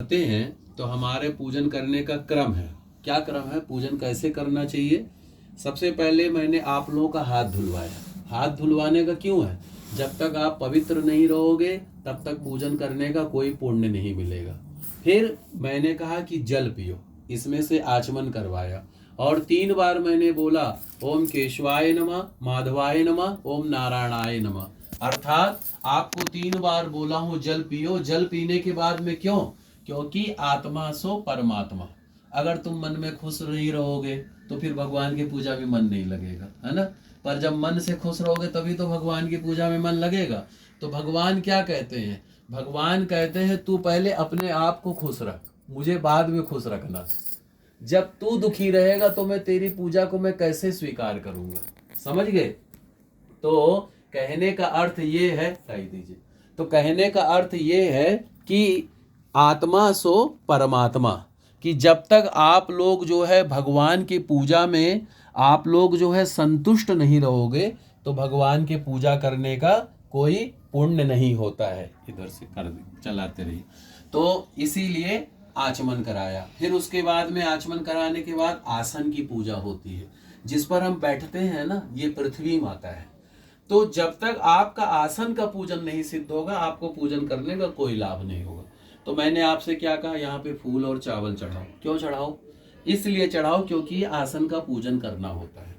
करते हैं तो हमारे पूजन करने का क्रम है। क्या क्रम है, पूजन कैसे करना चाहिए। सबसे पहले मैंने आप लोगों का हाथ धुलवाया। हाथ धुलवाने का क्यों है, जब तक आप पवित्र नहीं रहोगे तब तक पूजन करने का कोई पुण्य नहीं मिलेगा। फिर मैंने कहा कि जल पियो, इसमें से आचमन करवाया और 3 बार मैंने बोला ओम केशवाय नमः, माधवाय नमः, ओम नारायणाय नमः। अर्थात आपको 3 बार बोला हूं जल पियो। जल पीने के बाद में क्यों, क्योंकि आत्मा सो परमात्मा। अगर तुम मन में खुश नहीं रहोगे तो फिर भगवान की पूजा में मन नहीं लगेगा, है ना। पर जब मन से खुश रहोगे तभी तो भगवान की पूजा में मन लगेगा। तो भगवान क्या कहते हैं, भगवान कहते हैं तू पहले अपने आप को खुश रख, मुझे बाद में खुश रखना। जब तू दुखी रहेगा तो मैं तेरी पूजा को मैं कैसे स्वीकार करूंगा, समझ गए। तो कहने का अर्थ ये है, कह दीजिए, तो कहने का अर्थ ये है कि आत्मा सो परमात्मा, कि जब तक आप लोग जो है भगवान की पूजा में आप लोग जो है संतुष्ट नहीं रहोगे तो भगवान की पूजा करने का कोई पुण्य नहीं होता है। इधर से कर चलाते रहिए। तो इसीलिए आचमन कराया। फिर उसके बाद में आचमन कराने के बाद आसन की पूजा होती है। जिस पर हम बैठते हैं ना, ये पृथ्वी माता है। तो जब तक आपका आसन का पूजन नहीं सिद्ध होगा आपको पूजन करने का कोई लाभ नहीं होगा। तो मैंने आपसे क्या कहा, यहाँ पे फूल और चावल चढ़ाओ। क्यों चढ़ाओ, इसलिए चढ़ाओ क्योंकि आसन का पूजन करना होता है।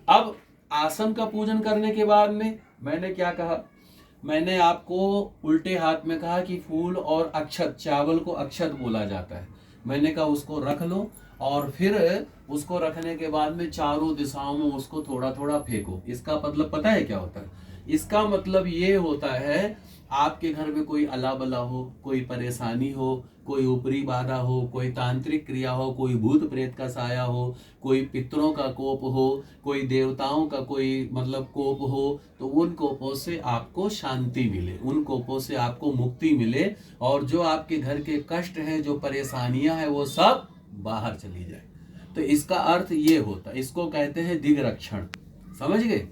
अब आसन का पूजन करने के बाद में मैंने क्या कहा, मैंने आपको उल्टे हाथ में कहा कि फूल और अक्षत, चावल को अक्षत बोला जाता है। मैंने कहा उसको रख लो और फिर उसको रखने के बाद में चारों दिशाओं में उसको थोड़ा थोड़ा फेंको। इसका मतलब पता है क्या होता है, इसका मतलब ये होता है आपके घर में कोई अला बला हो, कोई परेशानी हो, कोई ऊपरी बाधा हो, कोई तांत्रिक क्रिया हो, कोई भूत प्रेत का साया हो, कोई पितरों का कोप हो, कोई देवताओं का कोई मतलब कोप हो, तो उन कोपों से आपको शांति मिले, उन कोपों से आपको मुक्ति मिले और जो आपके घर के कष्ट हैं, जो परेशानियां हैं, वो सब बाहर चली जाए। तो इसका अर्थ ये होता है, इसको कहते हैं दिग्रक्षण, समझ गए।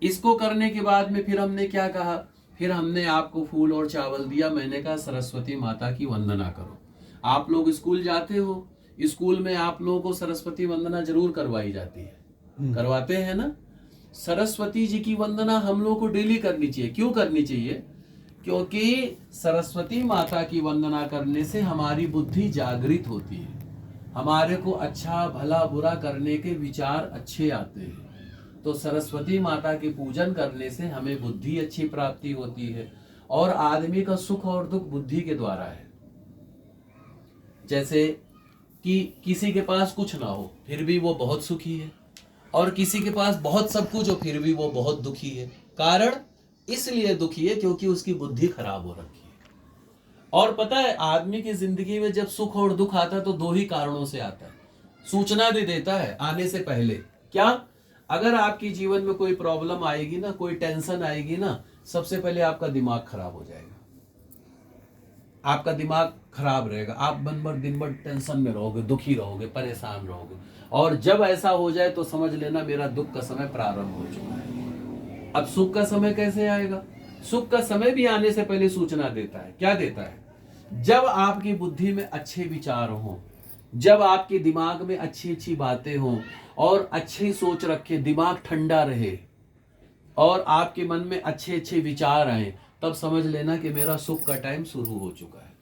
इसको करने के बाद में फिर हमने क्या कहा, फिर हमने आपको फूल और चावल दिया। मैंने कहा सरस्वती माता की वंदना करो। आप लोग स्कूल जाते हो, स्कूल में आप लोगों को सरस्वती वंदना जरूर करवाई जाती है, करवाते हैं ना। सरस्वती जी की वंदना हम लोग को डेली करनी चाहिए। क्यों करनी चाहिए, क्योंकि सरस्वती माता की वंदना करने से हमारी बुद्धि जागृत होती है, हमारे को अच्छा भला बुरा करने के विचार अच्छे आते हैं। तो सरस्वती माता के पूजन करने से हमें बुद्धि अच्छी प्राप्ति होती है और आदमी का सुख और दुख बुद्धि के द्वारा है। जैसे कि किसी के पास कुछ ना हो फिर भी वो बहुत सुखी है और किसी के पास बहुत सब कुछ हो फिर भी वो बहुत दुखी है। कारण इसलिए दुखी है क्योंकि उसकी बुद्धि खराब हो रखी है। और पता है आदमी की जिंदगी में जब सुख और दुख आता है तो 2 ही कारणों से आता है। सूचना दे देता है आने से पहले। क्या, अगर आपकी जीवन में कोई प्रॉब्लम आएगी ना, कोई टेंशन आएगी ना, सबसे पहले आपका दिमाग खराब हो जाएगा, आपका दिमाग खराब रहेगा, आप दिन भर टेंशन में रहोगे, दुखी रहोगे, परेशान रहोगे। और जब ऐसा हो जाए तो समझ लेना मेरा दुख का समय प्रारंभ हो चुका है। अब सुख का समय कैसे आएगा, सुख का समय भी आने से पहले सूचना देता है। क्या देता है, जब आपकी बुद्धि में अच्छे विचार हों, जब आपके दिमाग में अच्छी अच्छी बातें हों और अच्छी सोच रखे, दिमाग ठंडा रहे और आपके मन में अच्छे अच्छे विचार आए, तब समझ लेना कि मेरा सुख का टाइम शुरू हो चुका है।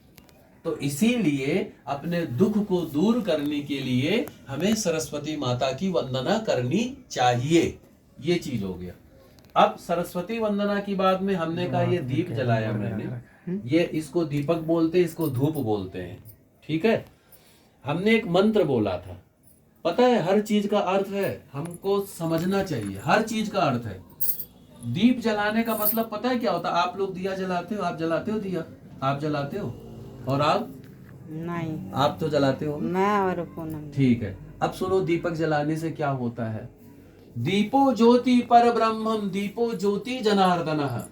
तो इसीलिए अपने दुख को दूर करने के लिए हमें सरस्वती माता की वंदना करनी चाहिए। ये चीज हो गया। अब सरस्वती वंदना की बात में हमने कहा ये दीप जलाया मैंने, ये इसको दीपक बोलते हैं, इसको धूप बोलते हैं, ठीक है। हमने एक मंत्र बोला था, पता है हर चीज का अर्थ है, हमको समझना चाहिए, हर चीज का अर्थ है। दीप जलाने का मतलब पता है क्या होता है, आप लोग दिया जलाते हो, आप जलाते हो दिया, आप जलाते हो और आप नहीं, आप तो जलाते हो, मैं और पूनम। ठीक है। अब सुनो दीपक जलाने से क्या होता है, दीपो ज्योति पर ब्रह्मम, दीपो ज्योति जनार्दन।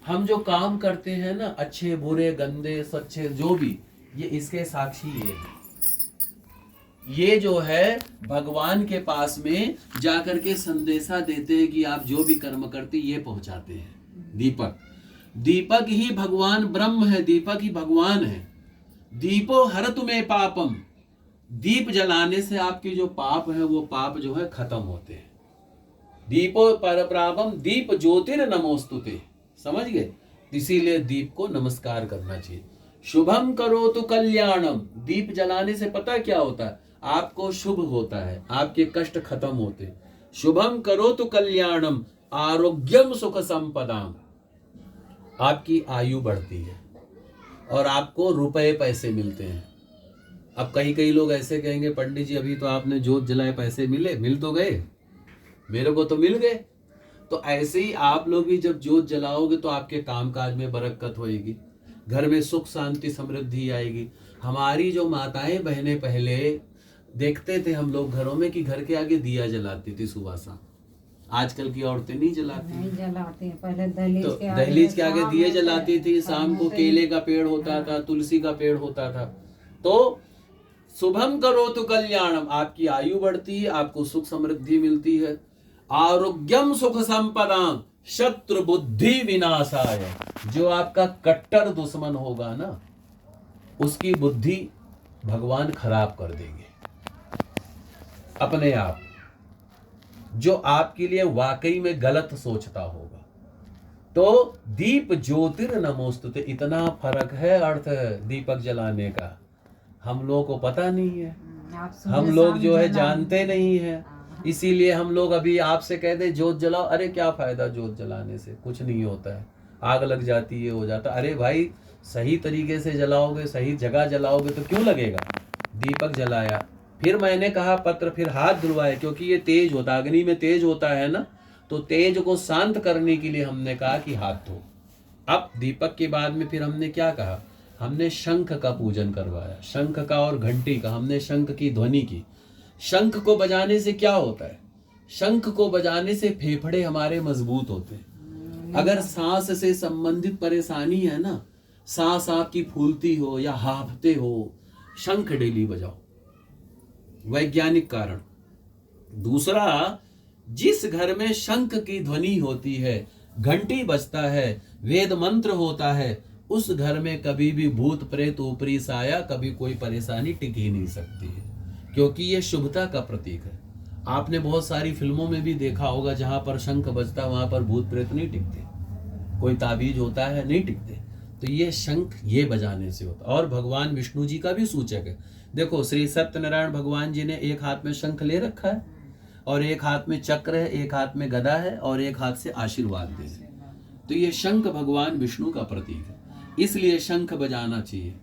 हम जो काम करते हैं ना, अच्छे बुरे गंदे सच्चे जो भी, ये इसके साक्षी ये है। ये जो है भगवान के पास में जाकर के संदेशा देते हैं कि आप जो भी कर्म करते ये पहुंचाते हैं। दीपक, दीपक ही भगवान ब्रह्म है, दीपक ही भगवान है। दीपो हर तुम्हें पापम, दीप जलाने से आपके जो पाप है वो पाप जो है खत्म होते हैं। दीपो पर प्रापम दीप ज्योतिर नमोस्तुते, समझ गए? इसीलिए दीप को नमस्कार करना चाहिए। शुभम करो तो कल्याणम, दीप जलाने से पता क्या होता है? आपको शुभ होता है, आपके कष्ट खत्म होते हैं। शुभम करो तो कल्याणम आरोग्यम सुख संपदाम, आपकी आयु बढ़ती है और आपको रुपए पैसे मिलते हैं। अब कई कई लोग ऐसे कहेंगे, पंडित जी अभी तो आपने जोत जलाए, पैसे मिले? मिल तो गए, मेरे को तो मिल गए। तो ऐसे ही आप लोग भी जब जोत जलाओगे तो आपके कामकाज में बरकत होएगी, घर में सुख शांति समृद्धि आएगी। हमारी जो माताएं बहनें पहले देखते थे हम लोग घरों में कि घर के आगे दिया जलाती थी सुबह शाम। आजकल की औरतें नहीं जलाती, नहीं जलाती। पहले दहलीज तो के दहलीज के आगे शाम दिए में जलाती थी। शाम को केले का पेड़ होता था, तुलसी का पेड़ होता था। तो शुभम करो तो कल्याणम, आपकी आयु बढ़ती है, आपको सुख समृद्धि मिलती है। आरोग्यम सुख संपदाम शत्रु बुद्धि विनाशाय, जो आपका कट्टर दुश्मन होगा ना, उसकी बुद्धि भगवान खराब कर देंगे अपने आप। जो आपके लिए वाकई में गलत सोचता होगा। तो दीप ज्योतिर नमोस्तुते, इतना फर्क है अर्थ दीपक जलाने का, हम लोगों को पता नहीं है। आप सुबह हम लोग शाम जो है जलाओ। जानते नहीं है, इसीलिए हम लोग अभी आपसे कह दे जोत जलाओ, अरे क्या फायदा जोत जलाने से, कुछ नहीं होता है, आग लग जाती है, हो जाता। अरे भाई सही तरीके से जलाओगे, सही जगह जलाओगे तो क्यों लगेगा? दीपक जलाया, फिर मैंने कहा पत्र, फिर हाथ धुलवाए, क्योंकि ये तेज होता, अग्नि में तेज होता है ना, तो तेज को शांत करने के लिए हमने कहा कि हाथ धो। अब दीपक के बाद में फिर हमने क्या कहा? हमने शंख का पूजन करवाया, शंख का और घंटी का। हमने शंख की ध्वनि की। शंख को बजाने से क्या होता है? शंख को बजाने से फेफड़े हमारे मजबूत होते हैं। अगर सांस से संबंधित परेशानी है ना, सांस आपकी फूलती हो या हांफते हो, शंख डेली बजाओ, वैज्ञानिक कारण। दूसरा, जिस घर में शंख की ध्वनि होती है, घंटी बजता है, वेद मंत्र होता है, उस घर में कभी भी भूत प्रेत ऊपरी साया, कभी कोई परेशानी टिक ही नहीं सकती है, क्योंकि ये शुभता का प्रतीक है। आपने बहुत सारी फिल्मों में भी देखा होगा, जहां पर शंख बजता वहां पर भूत प्रेत नहीं टिकते, कोई ताबीज होता है नहीं टिकते। तो ये शंख ये बजाने से होता। और भगवान विष्णु जी का भी सूचक है। देखो श्री सत्यनारायण भगवान जी ने एक हाथ में शंख ले रखा है और एक हाथ में चक्र है, एक हाथ में गदा है और एक हाथ से आशीर्वाद दे रहे हैं। तो ये शंख भगवान विष्णु का प्रतीक है, इसलिए शंख बजाना चाहिए।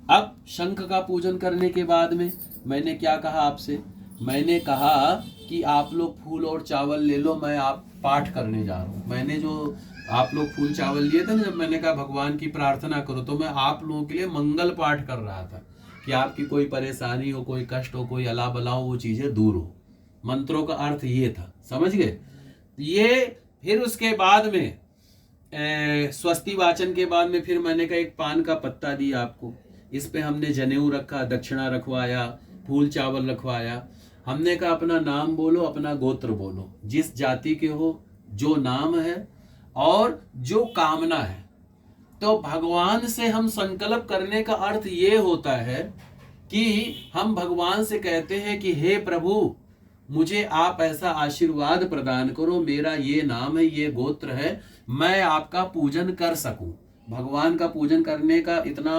अब शंख का पूजन करने के बाद में मैंने क्या कहा आपसे? मैंने कहा कि आप लोग फूल और चावल ले लो, मैं आप पाठ करने जा रहा हूँ। मैंने जो आप लोग फूल चावल लिए थे ना, जब मैंने कहा भगवान की प्रार्थना करो, तो मैं आप लोगों के लिए मंगल पाठ कर रहा था कि आपकी कोई परेशानी हो, कोई कष्ट हो, कोई अला बला हो, वो चीजें दूर हो। मंत्रों का अर्थ ये था, समझ गए? ये फिर उसके बाद में स्वस्ति वाचन के बाद में फिर मैंने कहा एक पान का पत्ता दिया आपको, इस पे हमने जनेऊ रखा, दक्षिणा रखवाया, फूल चावल रखवाया। हमने कहा अपना नाम बोलो, अपना गोत्र बोलो, जिस जाति के हो, जो नाम है और जो कामना है। तो भगवान से हम संकल्प करने का अर्थ ये होता है कि हम भगवान से कहते हैं कि हे प्रभु, मुझे आप ऐसा आशीर्वाद प्रदान करो, मेरा ये नाम है, ये गोत्र है, मैं आपका पूजन कर सकूं। भगवान का पूजन करने का इतना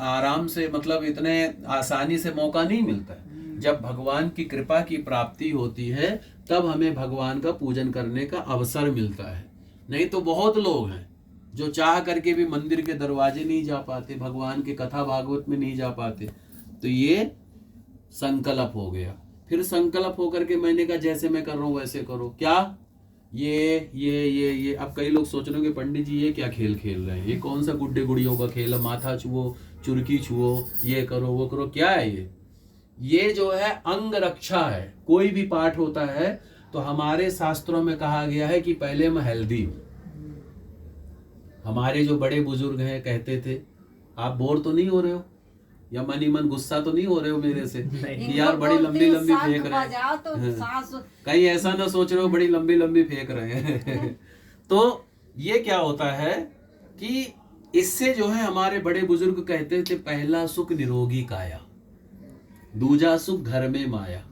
आराम से, मतलब इतने आसानी से मौका नहीं मिलता है। जब भगवान की कृपा की प्राप्ति होती है तब हमें भगवान का पूजन करने का अवसर मिलता है। नहीं तो बहुत लोग हैं जो चाह करके भी मंदिर के दरवाजे नहीं जा पाते, भगवान के कथा भागवत में नहीं जा पाते। तो ये संकल्प हो गया। फिर संकल्प होकर के मैंने कहा जैसे मैं कर रहा हूँ वैसे करो। क्या ये अब कई लोग सोच रहे होंगे पंडित जी ये क्या खेल खेल रहे हैं, ये कौन सा गुड्डे गुड़ियों का खेल है, माथा छुओ, चुरकी छुओ, ये करो वो करो, क्या है ये जो है अंग रक्षा है। कोई भी पाठ होता है तो हमारे शास्त्रों में कहा गया है कि पहले मैं हेल्दी हूं। हमारे जो बड़े बुजुर्ग हैं कहते थे, आप बोर तो नहीं हो रहे हो या मन ही मन गुस्सा तो नहीं हो रहे हो मेरे से कि यार बड़ी लंबी लंबी फेंक रहे हैं, कहीं ऐसा ना सोच रहे हो बड़ी लंबी लंबी फेंक रहे हैं। तो ये क्या होता है कि इससे जो है हमारे बड़े बुजुर्ग कहते थे, पहला सुख निरोगी काया, दूजा सुख घर में माया,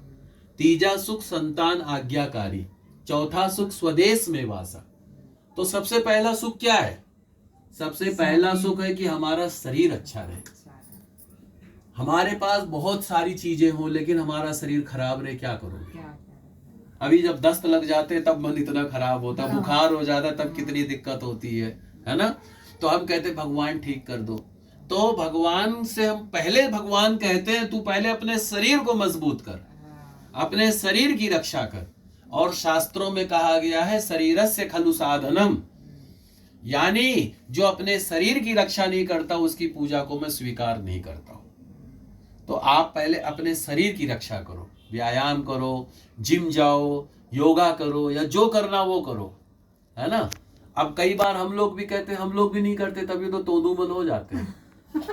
तीजा सुख संतान आज्ञाकारी, चौथा सुख स्वदेश में वासा। तो सबसे पहला सुख क्या है? सबसे पहला सुख है कि हमारा शरीर अच्छा रहे। हमारे पास बहुत सारी चीजें हों लेकिन हमारा शरीर खराब रहे, क्या करोगे? अभी जब दस्त लग जाते तब मन इतना खराब होता, बुखार हो जाता तब कितनी दिक्कत होती है ना? तो हम कहते भगवान ठीक कर दो। तो भगवान से हम पहले, भगवान कहते हैं तू पहले अपने शरीर को मजबूत कर, अपने शरीर की रक्षा कर। और शास्त्रों में कहा गया है शरीरस्य खलु साधनम, यानी जो अपने शरीर की रक्षा नहीं करता उसकी पूजा को मैं स्वीकार नहीं करता हूं। तो आप पहले अपने शरीर की रक्षा करो, व्यायाम करो, जिम जाओ, योगा करो, या जो करना वो करो, है ना? अब कई बार हम लोग भी कहते हैं, हम लोग भी नहीं करते, तभी तो तोधुमल हो जाते हैं,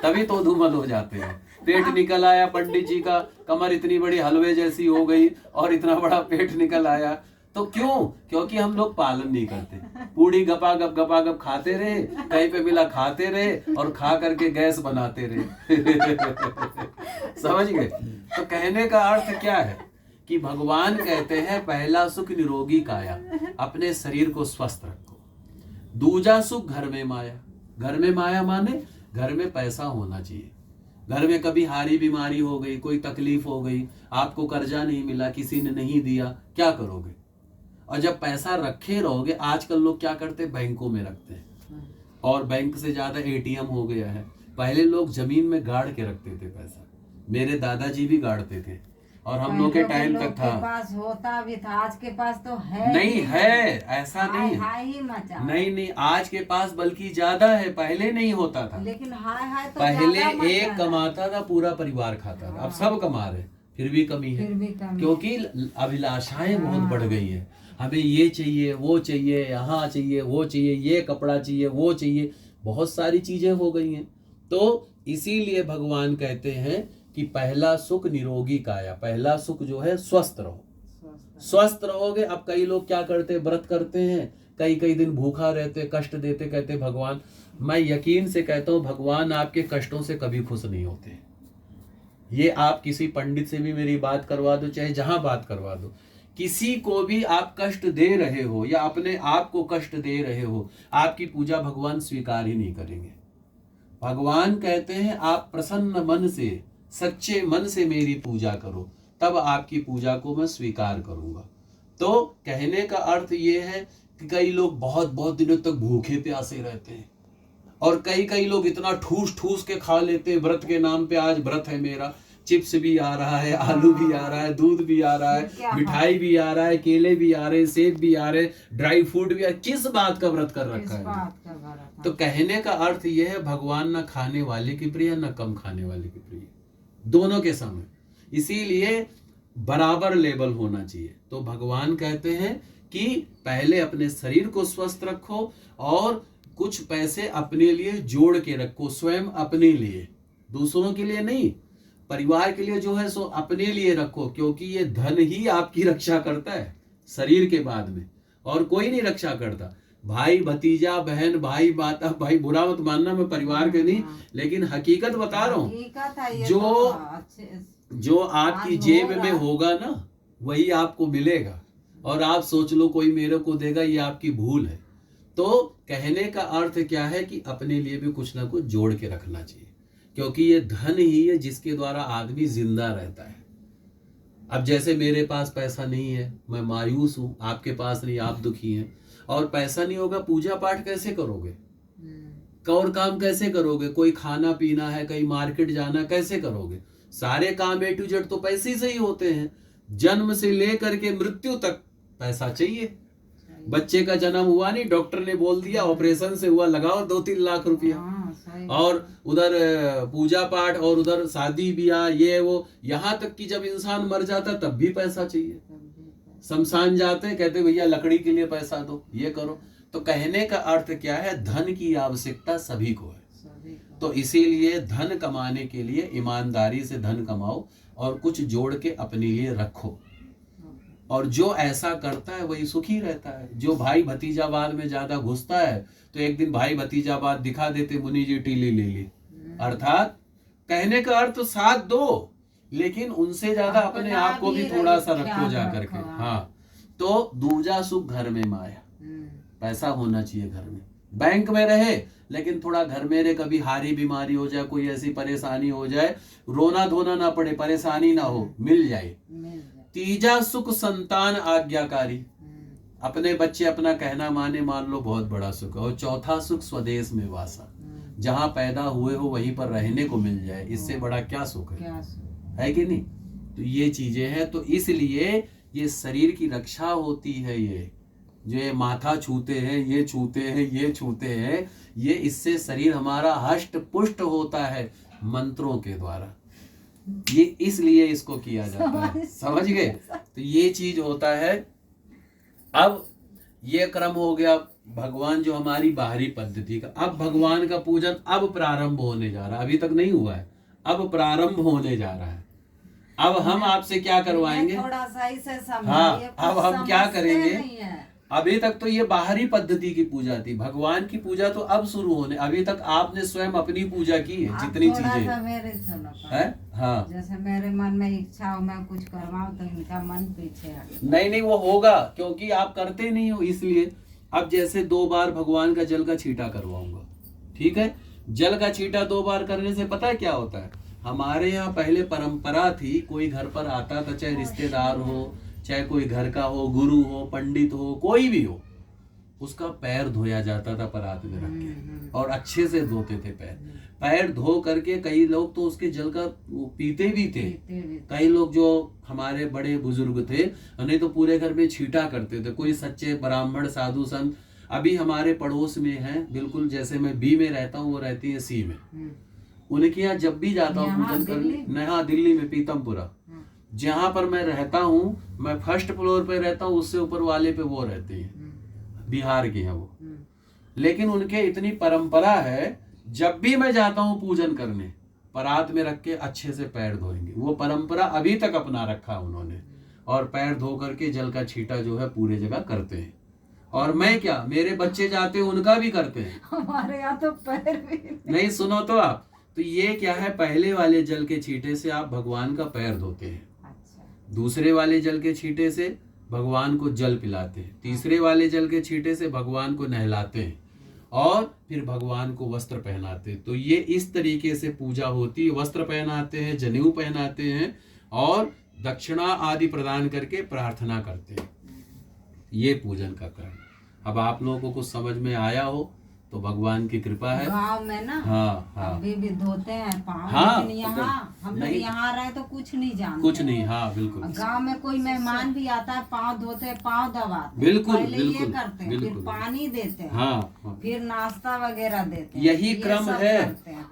तभी तोधुमल हो जाते हैं। पेट निकल आया पंडित जी का, कमर इतनी बड़ी हलवे जैसी हो गई और इतना बड़ा पेट निकल आया। तो क्यों? क्योंकि हम लोग पालन नहीं करते। पूड़ी गपा गप खाते रहे, कहीं पे मिला खाते रहे और खा करके गैस बनाते रहे। समझ गए? तो कहने का अर्थ क्या है कि भगवान कहते हैं पहला सुख निरोगी काया, अपने शरीर को स्वस्थ रखो। दूजा सुख घर में माया। घर में माया माने घर में पैसा होना चाहिए। घर में कभी हारी बीमारी हो गई, कोई तकलीफ हो गई, आपको कर्जा नहीं मिला, किसी ने नहीं दिया, क्या करोगे? और जब पैसा रखे रहोगे, आजकल लोग क्या करते हैं, बैंकों में रखते हैं, और बैंक से ज्यादा एटीएम हो गया है। पहले लोग जमीन में गाड़ के रखते थे पैसा, मेरे दादाजी भी गाड़ते थे, और हम लोग के टाइम तक था। पास होता भी था, आज के पास तो है नहीं है, ऐसा नहीं हाय ही मचा। नहीं, आज के पास बल्कि ज्यादा है, पहले नहीं होता था। लेकिन हाय तो पहले एक कमाता था, पूरा परिवार खाता था। अब सब कमा रहे, फिर भी कमी है, क्योंकि अभिलाषाएं बहुत बढ़ गई है। हमें ये चाहिए, वो चाहिए, यहाँ चाहिए, वो चाहिए, ये कपड़ा चाहिए, वो चाहिए, बहुत सारी चीजें हो गई हैं। तो इसीलिए भगवान कहते हैं कि पहला सुख निरोगी काया, पहला सुख जो है स्वस्थ रहो। स्वस्थ रहोगे। अब कई लोग क्या करते, व्रत करते हैं, कई दिन भूखा रहते, कष्ट देते, कहते भगवान, मैं यकीन से कहता हूँ भगवान आपके कष्टों से कभी खुश नहीं होते। ये आप किसी पंडित से भी मेरी बात करवा दो, चाहे जहां बात करवा दो, किसी को भी आप कष्ट दे रहे हो या अपने आप को कष्ट दे रहे हो, आपकी पूजा भगवान स्वीकार ही नहीं करेंगे। भगवान कहते हैं आप प्रसन्न मन से, सच्चे मन से मेरी पूजा करो, तब आपकी पूजा को मैं स्वीकार करूंगा। तो कहने का अर्थ ये है कि कई लोग बहुत बहुत दिनों तक भूखे प्यासे रहते हैं, और कई लोग इतना ठूस ठूस के खा लेते हैं व्रत के नाम पे। आज व्रत है मेरा, चिप्स भी आ रहा है, आलू भी आ रहा है, दूध भी आ रहा है, मिठाई भी आ रहा है, केले भी आ रहे हैं, सेब भी आ रहे हैं, ड्राई फ्रूट भी आ रहा है। किस बात का व्रत कर रखा है? तो कहने का अर्थ यह है भगवान ना खाने वाले की प्रिय, ना कम खाने वाले की प्रिय, दोनों के समय। इसीलिए बराबर लेवल होना चाहिए। तो भगवान कहते हैं कि पहले अपने शरीर को स्वस्थ रखो और कुछ पैसे अपने लिए जोड़ के रखो, स्वयं अपने लिए, दूसरों के लिए नहीं। परिवार के लिए जो है सो अपने लिए रखो, क्योंकि ये धन ही आपकी रक्षा करता है शरीर के बाद में, और कोई नहीं रक्षा करता। भाई भतीजा, बहन, भाई माता, भाई बुरा मत मानना, मैं परिवार के नहीं, लेकिन हकीकत बता रहा हूँ। जो आपकी जेब में होगा ना वही आपको मिलेगा, और आप सोच लो कोई मेरे को देगा, ये आपकी भूल है। तो कहने का अर्थ क्या है कि अपने लिए भी कुछ ना कुछ जोड़ के रखना चाहिए, क्योंकि ये धन ही है जिसके द्वारा आदमी जिंदा रहता है। अब जैसे मेरे पास पैसा नहीं है, मैं मायूस हूं, आपके पास नहीं, आप दुखी हैं, और पैसा नहीं होगा, पूजा पाठ कैसे करोगे, और काम कैसे करोगे, कोई खाना पीना है, कहीं मार्केट जाना, कैसे करोगे? सारे काम A to Z तो पैसे से ही होते हैं। जन्म से लेकर के मृत्यु तक पैसा चाहिए। बच्चे का जन्म हुआ नहीं, डॉक्टर ने बोल दिया ऑपरेशन से हुआ, लगाओ 2-3 लाख रुपया, और उधर पूजा पाठ, और उधर शादी ब्याह, ये वो, यहाँ तक कि जब इंसान मर जाता तब भी पैसा चाहिए। शमशान जाते कहते भैया लकड़ी के लिए पैसा दो, ये करो। तो कहने का अर्थ क्या है, धन की आवश्यकता सभी को है। तो इसीलिए धन कमाने के लिए ईमानदारी से धन कमाओ और कुछ जोड़ के अपने लिए रखो। और जो ऐसा करता है वही सुखी रहता है। जो भाई भतीजावाद में ज्यादा घुसता है तो एक दिन भाई भतीजावाद दिखा देते, मुनि जी टीली ले ली। अर्थात कहने का अर्थ साथ दो, लेकिन उनसे ज्यादा अपने आप को भी थोड़ा सा रखो जा करके। हाँ, तो दूजा सुख घर में माया। पैसा होना चाहिए घर में, बैंक में रहे लेकिन थोड़ा घर में रहे, कभी हारी बीमारी हो जाए, कोई ऐसी परेशानी हो जाए, रोना धोना ना पड़े, परेशानी ना हो, मिल जाए। तीजा सुख संतान आज्ञाकारी, अपने बच्चे अपना कहना माने, मान लो बहुत बड़ा सुख। और चौथा सुख स्वदेश में वासा, जहां पैदा हुए हो वहीं पर रहने को मिल जाए, इससे बड़ा क्या सुख है कि नहीं। तो ये चीजें हैं, तो इसलिए ये शरीर की रक्षा होती है। ये जो ये माथा छूते हैं, ये छूते हैं, ये छूते हैं, ये इससे शरीर हमारा हष्ट पुष्ट होता है मंत्रों के द्वारा। ये इसलिए इसको किया जाता है, समझ गए। तो ये चीज होता है। अब ये क्रम हो गया भगवान जो हमारी बाहरी पद्धति का। अब भगवान का पूजन अब प्रारंभ होने जा रहा है, अभी तक नहीं हुआ है, अब प्रारंभ होने जा रहा है। अब हम आपसे क्या करवाएंगे, थोड़ा सा इसे समझिए। हाँ, अब हम क्या करेंगे। नहीं है। अभी तक तो ये बाहरी पद्धति की पूजा थी, भगवान की पूजा तो अब शुरू होने। अभी तक आपने स्वयं अपनी पूजा की है, जितनी चीजें मेरे सुनो है। हाँ, जैसे मेरे मन में इच्छा हो मैं कुछ करवाऊं तो इनका मन पीछे हटे। नहीं वो होगा, क्योंकि आप करते नहीं हो इसलिए। अब जैसे 2 बार भगवान का जल का छींटा करवाऊंगा, ठीक है। जल का छींटा 2 बार करने से पता है क्या होता है। हमारे यहाँ पहले परंपरा थी, कोई घर पर आता था, चाहे रिश्तेदार हो, चाहे कोई घर का हो, गुरु हो, पंडित हो, कोई भी हो, उसका पैर धोया जाता था परात में रख के, और अच्छे से धोते थे पैर धो करके। कई लोग तो उसके जल का पीते भी थे। कई लोग जो हमारे बड़े बुजुर्ग थे, नहीं तो पूरे घर में छींटा करते थे। कोई सच्चे ब्राह्मण साधु संत अभी हमारे पड़ोस में हैं, बिल्कुल जैसे मैं बी में रहता हूँ, वो रहती है सी में। उनके यहाँ जब भी जाता हूँ पूजन करने, हाँ दिल्ली में पीतमपुरा, जहां पर मैं रहता हूँ, मैं फर्स्ट फ्लोर पे रहता हूँ, उससे ऊपर वाले पे वो रहते हैं, बिहार के हैं वो। लेकिन उनके इतनी परंपरा है, जब भी मैं जाता हूँ पूजन करने, परात में रख के अच्छे से पैर धोएंगे। वो परंपरा अभी तक अपना रखा उन्होंने, और पैर धो करके जल का छींटा जो है पूरे जगह करते हैं। और मैं क्या, मेरे बच्चे जाते हैं उनका भी करते हैं। हमारे यहाँ तो पैर भी नहीं, सुनो तो आप, तो ये क्या है, पहले वाले जल के छींटे से आप भगवान का पैर धोते हैं, दूसरे वाले जल के छींटे से भगवान को जल पिलाते हैं, तीसरे वाले जल के छींटे से भगवान को नहलाते हैं, और फिर भगवान को वस्त्र पहनाते हैं। तो ये इस तरीके से पूजा होती है। वस्त्र पहनाते हैं, जनेऊ पहनाते हैं, और दक्षिणा आदि प्रदान करके प्रार्थना करते हैं। ये पूजन का क्रम। अब आप लोगों को कुछ समझ में आया हो तो भगवान की कृपा है। गांव में ना हाँ अभी भी धोते हैं पाँव, हाँ, लेकिन यहाँ हम लोग यहाँ रहे तो कुछ नहीं जानते, कुछ नहीं। हाँ बिल्कुल, गांव में कोई मेहमान भी आता है, पाँव धोते हैं, पाँव दबाते, बिल्कुल पहले बिल्कुल ये करते हैं, फिर पानी देते हैं, हाँ, फिर नाश्ता वगैरह देते हैं, यही ये क्रम सब है। करते हैं।